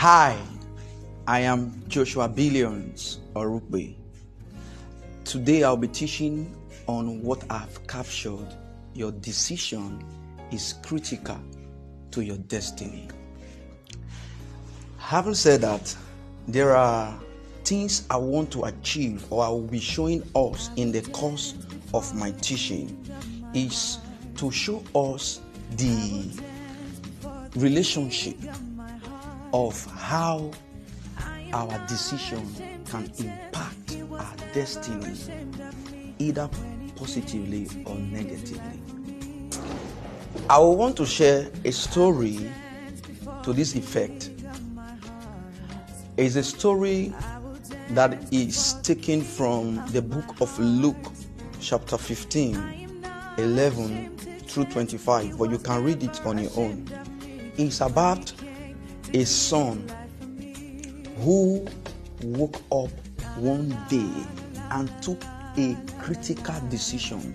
Hi, I am Joshua Billions Orukpe. Today I'll be teaching on what I've captured. Your decision is critical to your destiny. Having said that, there are things I want to achieve, or I will be showing us in the course of my teaching, is to show us the relationship of how our decision can impact our destiny, either positively or negatively. I will want to share a story to this effect. It's a story that is taken from the book of Luke, chapter 15, 11 through 25, but you can read it on your own. It's about a son who woke up one day and took a critical decision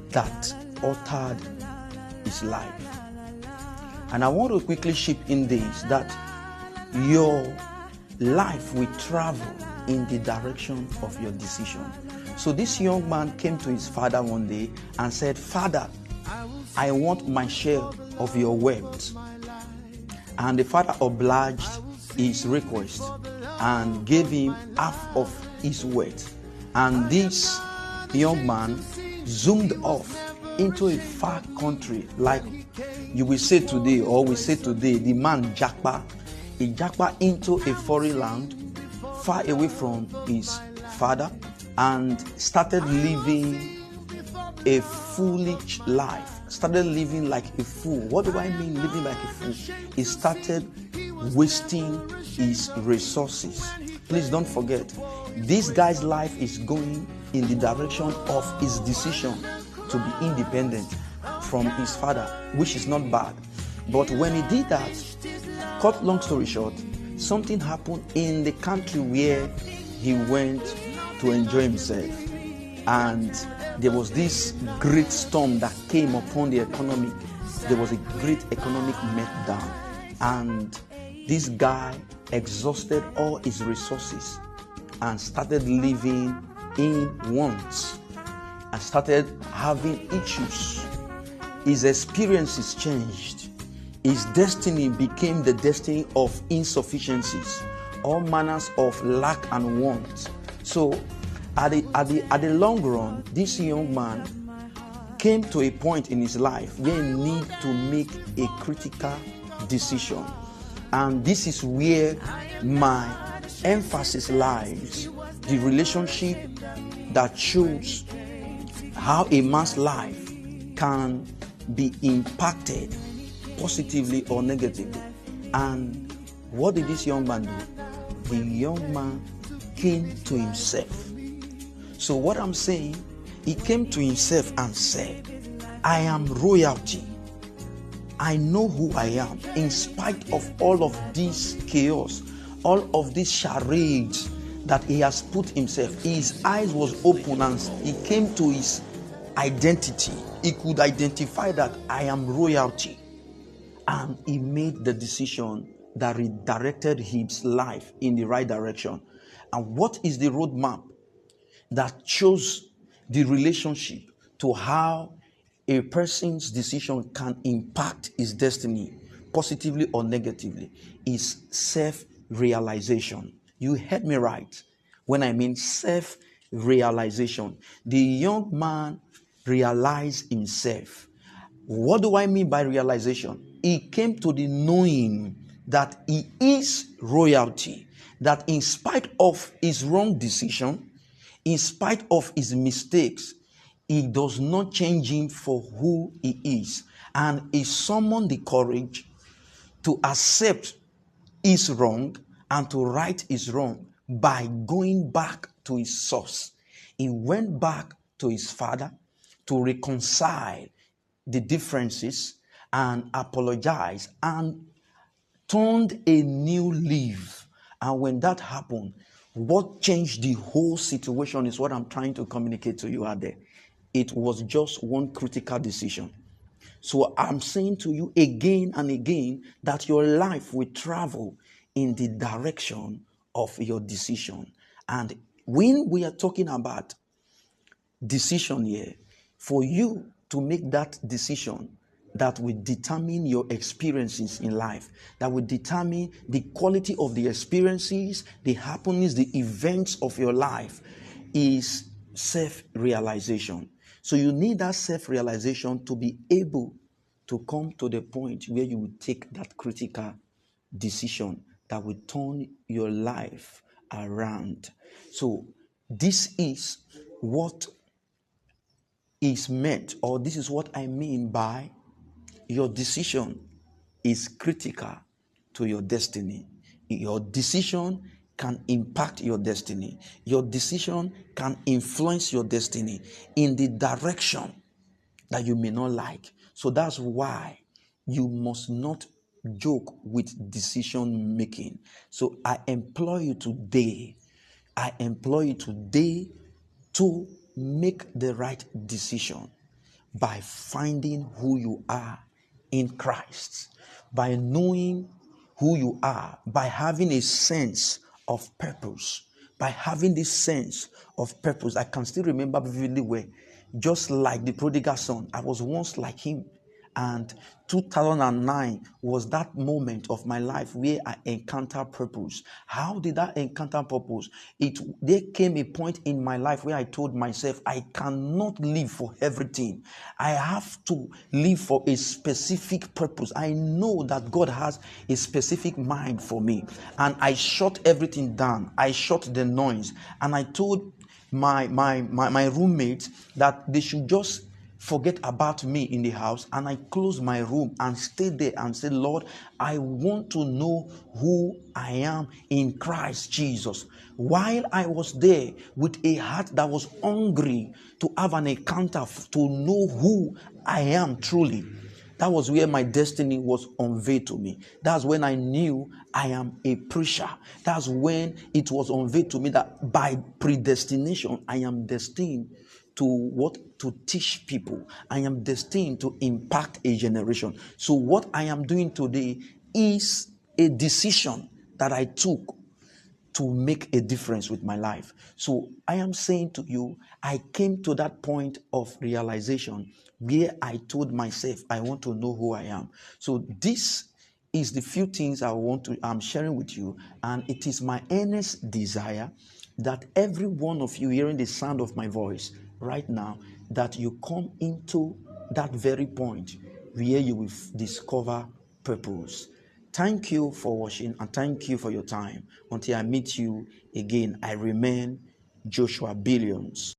that altered his life. And I want to quickly chip in this, that your life will travel in the direction of your decision. So this young man came to his father one day and said, "Father, I want my share of your wealth." And the father obliged his request and gave him half of his wealth. And this young man zoomed off into a far country, like you will say today, or we say today, the man japa. He japa into a foreign land, far away from his father, and started living a foolish life. Started living like a fool. What do I mean living like a fool? He started wasting his resources. Please don't forget, this guy's life is going in the direction of his decision to be independent from his father, which is not bad. But when he did that, cut long story short, something happened in the country where he went to enjoy himself. And there was this great storm that came upon the economy. There was a great economic meltdown. And this guy exhausted all his resources and started living in wants and started having issues. His experiences changed. His destiny became the destiny of insufficiencies, all manners of lack and want. So at the long run, this young man came to a point in his life where he needed to make a critical decision. And this is where my emphasis lies, the relationship that shows how a man's life can be impacted positively or negatively. And what did this young man do? The young man came to himself. So what I'm saying, he came to himself and said, "I am royalty. I know who I am. In spite of all of this chaos, all of these charades that he has put himself, his eyes was open and he came to his identity. He could identify that I am royalty." And he made the decision that redirected his life in the right direction. And what is the roadmap that shows the relationship to how a person's decision can impact his destiny positively or negatively? Is self-realization. You heard me right when I mean self-realization. The young man realized himself. What do I mean by realization? He came to the knowing that he is royalty, that in spite of his wrong decision, in spite of his mistakes, it does not change him for who he is. And he summoned the courage to accept his wrong and to right his wrong by going back to his source. He went back to his father to reconcile the differences and apologize and turned a new leaf. And when that happened, what changed the whole situation is what I'm trying to communicate to you out there. It was just one critical decision. So I'm saying to you again and again that your life will travel in the direction of your decision. And when we are talking about decision here, for you to make that decision that will determine your experiences in life, that will determine the quality of the experiences, the happenings, the events of your life, is self-realization. So you need that self-realization to be able to come to the point where you will take that critical decision that will turn your life around. So this is what is meant, or this is what I mean by your decision is critical to your destiny. Your decision can impact your destiny. Your decision can influence your destiny in the direction that you may not like. So that's why you must not joke with decision making. So I implore you today to make the right decision by finding who you are in Christ, by knowing who you are, by having a sense of purpose, by having this sense of purpose. I can still remember vividly where, just like the prodigal son, I was once like him. And 2009 was that moment of my life where I encountered purpose. How did I encounter purpose? There came a point in my life where I told myself, I cannot live for everything. I have to live for a specific purpose. I know that God has a specific mind for me. And I shut everything down. I shut the noise. And I told my roommates that they should just forget about me in the house, and I closed my room and stayed there and said, Lord, I want to know who I am in Christ Jesus. While I was there with a heart that was hungry to have an encounter, to know who I am truly, that was where my destiny was unveiled to me. That's when I knew I am a preacher. That's when it was unveiled to me that by predestination, I am destined to teach people. I am destined to impact a generation. So what I am doing today is a decision that I took to make a difference with my life. So I am saying to you, I came to that point of realization where I told myself, I want to know who I am. So this is the few things I'm sharing with you, and it is my earnest desire that every one of you hearing the sound of my voice right now, that you come into that very point where you will discover purpose. Thank you for watching, and thank you for your time. Until I meet you again, I remain Joshua Billions.